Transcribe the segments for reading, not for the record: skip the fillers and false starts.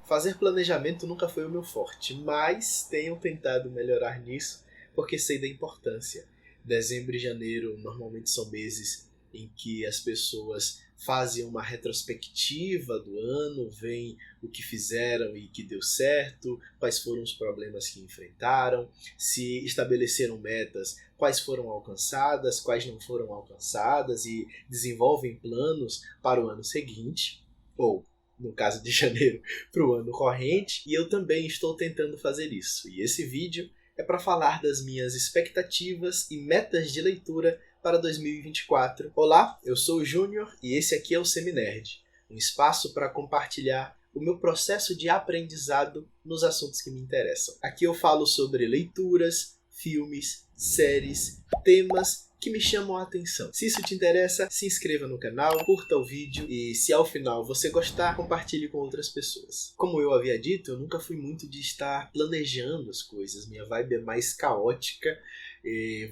Fazer planejamento nunca foi o meu forte, mas tenho tentado melhorar nisso porque sei da importância. Dezembro e janeiro normalmente são meses em que as pessoas fazem uma retrospectiva do ano, veem o que fizeram e que deu certo, quais foram os problemas que enfrentaram, se estabeleceram metas, quais foram alcançadas, quais não foram alcançadas e desenvolvem planos para o ano seguinte, ou no caso de janeiro, para o ano corrente, e eu também estou tentando fazer isso. E esse vídeo é para falar das minhas expectativas e metas de leitura para 2024. Olá, eu sou o Júnior e esse aqui é o Seminerd, um espaço para compartilhar o meu processo de aprendizado nos assuntos que me interessam. Aqui eu falo sobre leituras, filmes, séries, temas que me chamam a atenção. Se isso te interessa, se inscreva no canal, curta o vídeo e se ao final você gostar, compartilhe com outras pessoas. Como eu havia dito, eu nunca fui muito de estar planejando as coisas. Minha vibe é mais caótica.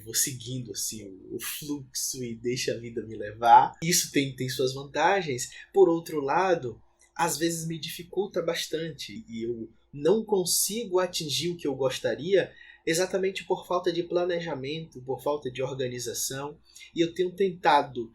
Vou seguindo assim, o fluxo e deixa a vida me levar. Isso tem suas vantagens. Por outro lado, às vezes me dificulta bastante e eu não consigo atingir o que eu gostaria exatamente por falta de planejamento, por falta de organização, e eu tenho tentado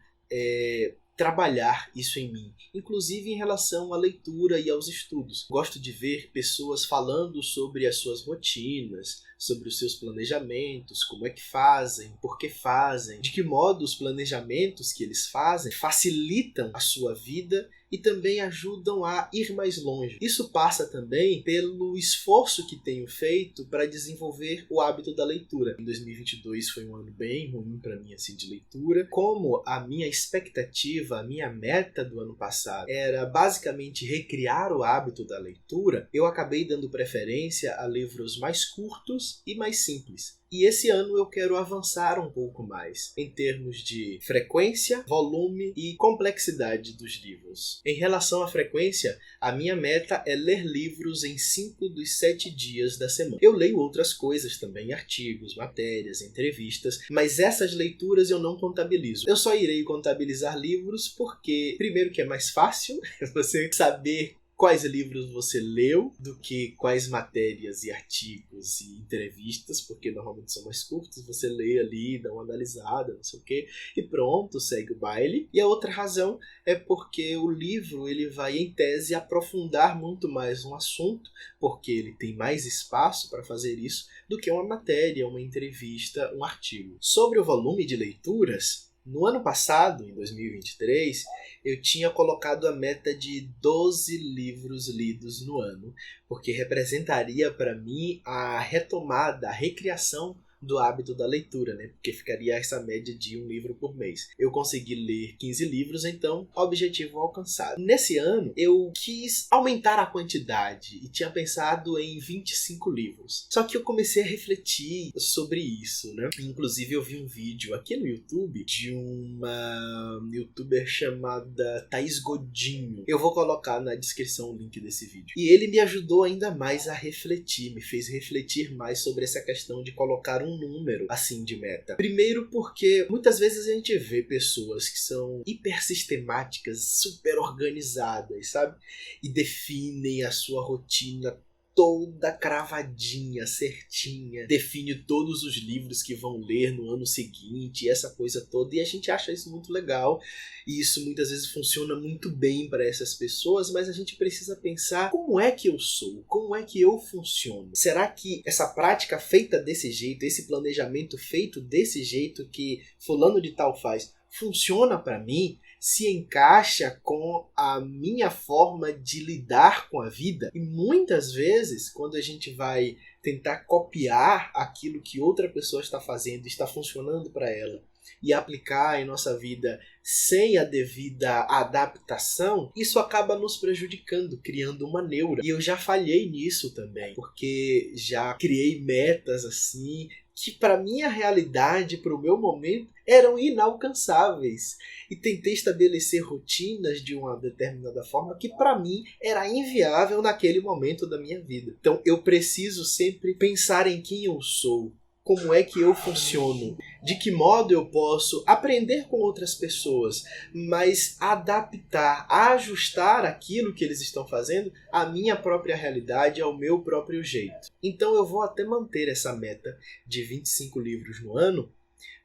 trabalhar isso em mim, inclusive em relação à leitura e aos estudos. Gosto de ver pessoas falando sobre as suas rotinas, sobre os seus planejamentos, como é que fazem, por que fazem, de que modo os planejamentos que eles fazem facilitam a sua vida e também ajudam a ir mais longe. Isso passa também pelo esforço que tenho feito para desenvolver o hábito da leitura. Em 2022 foi um ano bem ruim para mim assim, de leitura. Como a minha expectativa, a minha meta do ano passado era basicamente recriar o hábito da leitura, eu acabei dando preferência a livros mais curtos e mais simples. E esse ano eu quero avançar um pouco mais em termos de frequência, volume e complexidade dos livros. Em relação à frequência, a minha meta é ler livros em 5 dos 7 dias da semana. Eu leio outras coisas também, artigos, matérias, entrevistas, mas essas leituras eu não contabilizo. Eu só irei contabilizar livros porque, primeiro, que é mais fácil você saber quais livros você leu do que quais matérias e artigos e entrevistas, porque normalmente são mais curtos, você lê ali, dá uma analisada, não sei o quê, e pronto, segue o baile. E a outra razão é porque o livro ele vai, em tese, aprofundar muito mais um assunto, porque ele tem mais espaço para fazer isso, do que uma matéria, uma entrevista, um artigo. Sobre o volume de leituras, no ano passado, em 2023, eu tinha colocado a meta de 12 livros lidos no ano, porque representaria para mim a retomada, a recriação do hábito da leitura, né? Porque ficaria essa média de um livro por mês. Eu consegui ler 15 livros, então, objetivo alcançado. Nesse ano, eu quis aumentar a quantidade e tinha pensado em 25 livros. Só que eu comecei a refletir sobre isso, né? Inclusive, eu vi um vídeo aqui no YouTube de uma youtuber chamada Thaís Godinho. Eu vou colocar na descrição o link desse vídeo. E ele me ajudou ainda mais a refletir, me fez refletir mais sobre essa questão de colocar um número assim de meta. Primeiro porque muitas vezes a gente vê pessoas que são hiper sistemáticas, super organizadas, sabe? E definem a sua rotina toda cravadinha, certinha, define todos os livros que vão ler no ano seguinte, essa coisa toda, e a gente acha isso muito legal, e isso muitas vezes funciona muito bem para essas pessoas, mas a gente precisa pensar como é que eu sou, como é que eu funciono. Será que essa prática feita desse jeito, esse planejamento feito desse jeito que fulano de tal faz, funciona para mim? Se encaixa com a minha forma de lidar com a vida? E muitas vezes, quando a gente vai tentar copiar aquilo que outra pessoa está fazendo, está funcionando para ela, e aplicar em nossa vida sem a devida adaptação, isso acaba nos prejudicando, criando uma neura. E eu já falhei nisso também, porque já criei metas assim, que para minha realidade, para o meu momento, eram inalcançáveis. E tentei estabelecer rotinas de uma determinada forma que para mim era inviável naquele momento da minha vida. Então eu preciso sempre pensar em quem eu sou, como é que eu funciono, de que modo eu posso aprender com outras pessoas, mas adaptar, ajustar aquilo que eles estão fazendo à minha própria realidade, ao meu próprio jeito. Então eu vou até manter essa meta de 25 livros no ano,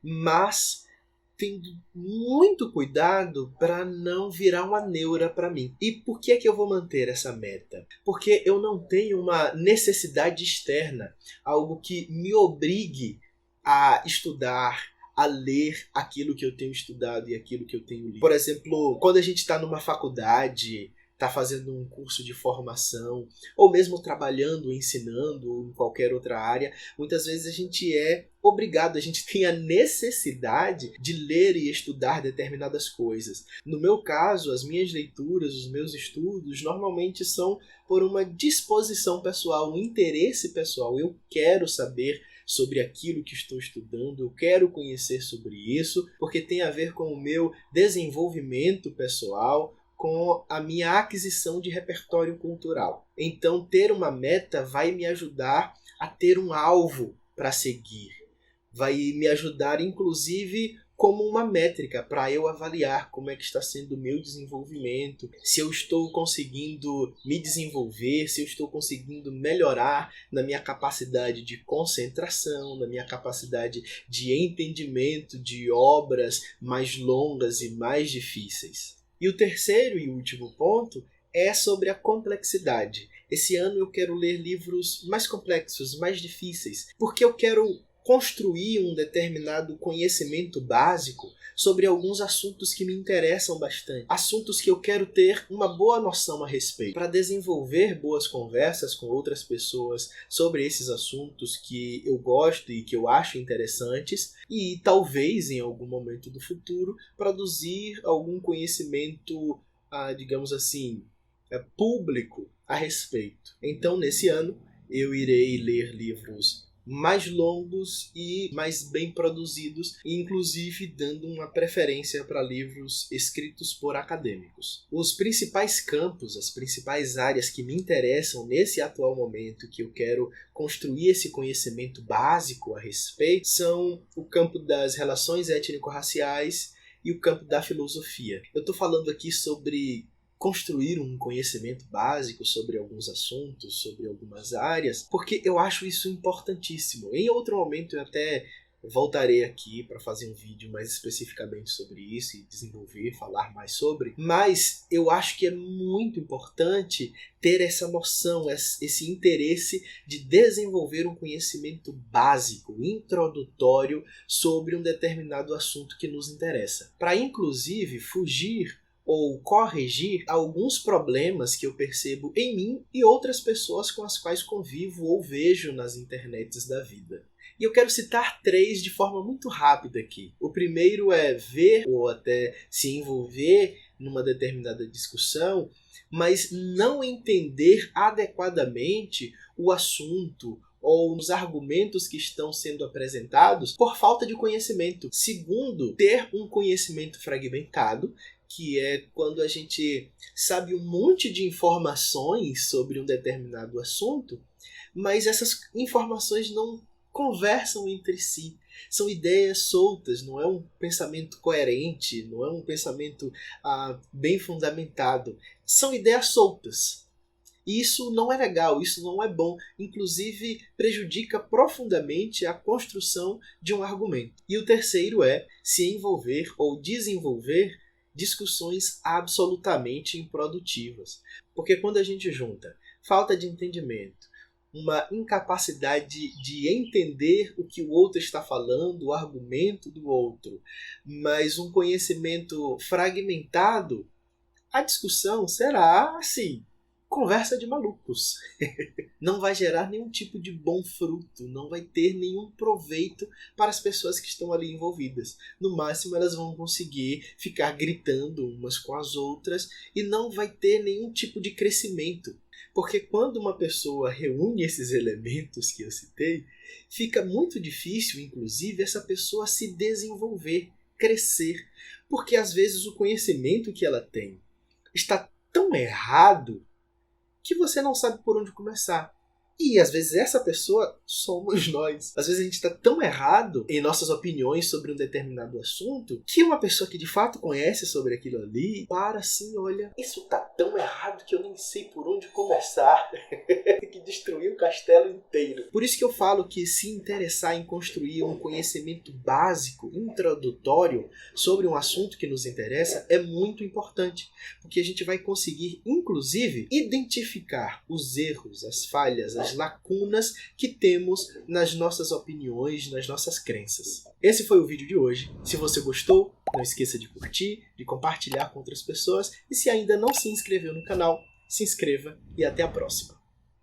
mas tendo muito cuidado para não virar uma neura para mim. E por que é que eu vou manter essa meta? Porque eu não tenho uma necessidade externa, algo que me obrigue a estudar, a ler aquilo que eu tenho estudado e aquilo que eu tenho lido. Por exemplo, quando a gente está numa faculdade, está fazendo um curso de formação, ou mesmo trabalhando, ensinando em qualquer outra área, muitas vezes a gente é obrigado, a gente tem a necessidade de ler e estudar determinadas coisas. No meu caso, as minhas leituras, os meus estudos, normalmente são por uma disposição pessoal, um interesse pessoal. Eu quero saber sobre aquilo que estou estudando, eu quero conhecer sobre isso, porque tem a ver com o meu desenvolvimento pessoal, com a minha aquisição de repertório cultural. Então, ter uma meta vai me ajudar a ter um alvo para seguir. Vai me ajudar, inclusive, como uma métrica para eu avaliar como é que está sendo o meu desenvolvimento, se eu estou conseguindo me desenvolver, se eu estou conseguindo melhorar na minha capacidade de concentração, na minha capacidade de entendimento de obras mais longas e mais difíceis. E o terceiro e último ponto é sobre a complexidade. Esse ano eu quero ler livros mais complexos, mais difíceis, porque eu quero construir um determinado conhecimento básico sobre alguns assuntos que me interessam bastante. Assuntos que eu quero ter uma boa noção a respeito. Para desenvolver boas conversas com outras pessoas sobre esses assuntos que eu gosto e que eu acho interessantes. E talvez, em algum momento do futuro, produzir algum conhecimento, digamos assim, público a respeito. Então, nesse ano, eu irei ler livros mais longos e mais bem produzidos, inclusive dando uma preferência para livros escritos por acadêmicos. Os principais campos, as principais áreas que me interessam nesse atual momento, que eu quero construir esse conhecimento básico a respeito, são o campo das relações étnico-raciais e o campo da filosofia. Eu estou falando aqui sobre construir um conhecimento básico sobre alguns assuntos, sobre algumas áreas, porque eu acho isso importantíssimo. Em outro momento eu até voltarei aqui para fazer um vídeo mais especificamente sobre isso e desenvolver, falar mais sobre, mas eu acho que é muito importante ter essa noção, esse interesse de desenvolver um conhecimento básico, introdutório sobre um determinado assunto que nos interessa, para inclusive fugir ou corrigir alguns problemas que eu percebo em mim e outras pessoas com as quais convivo ou vejo nas internets da vida. E eu quero citar 3 de forma muito rápida aqui. O primeiro é ver ou até se envolver numa determinada discussão, mas não entender adequadamente o assunto ou os argumentos que estão sendo apresentados por falta de conhecimento. Segundo, ter um conhecimento fragmentado, que é quando a gente sabe um monte de informações sobre um determinado assunto, mas essas informações não conversam entre si. São ideias soltas, não é um pensamento coerente, não é um pensamento bem fundamentado. São ideias soltas. E isso não é legal, isso não é bom. Inclusive, prejudica profundamente a construção de um argumento. E o terceiro é se envolver ou desenvolver discussões absolutamente improdutivas. Porque quando a gente junta falta de entendimento, uma incapacidade de entender o que o outro está falando, o argumento do outro, mas um conhecimento fragmentado, a discussão será assim, conversa de malucos. Não vai gerar nenhum tipo de bom fruto, não vai ter nenhum proveito para as pessoas que estão ali envolvidas. No máximo, elas vão conseguir ficar gritando umas com as outras e não vai ter nenhum tipo de crescimento. Porque quando uma pessoa reúne esses elementos que eu citei, fica muito difícil, inclusive, essa pessoa se desenvolver, crescer. Porque às vezes o conhecimento que ela tem está tão errado que você não sabe por onde começar. E às vezes essa pessoa somos nós. Às vezes a gente está tão errado em nossas opiniões sobre um determinado assunto que uma pessoa que de fato conhece sobre aquilo ali para assim, olha, isso tá tão errado que eu nem sei por onde começar. Que destruiu o castelo inteiro. Por isso que eu falo que se interessar em construir um conhecimento básico, introdutório sobre um assunto que nos interessa é muito importante, porque a gente vai conseguir, inclusive, identificar os erros, as falhas, as lacunas que temos nas nossas opiniões, nas nossas crenças. Esse foi o vídeo de hoje. Se você gostou, não esqueça de curtir, de compartilhar com outras pessoas e se ainda não se inscreveu no canal, se inscreva e até a próxima.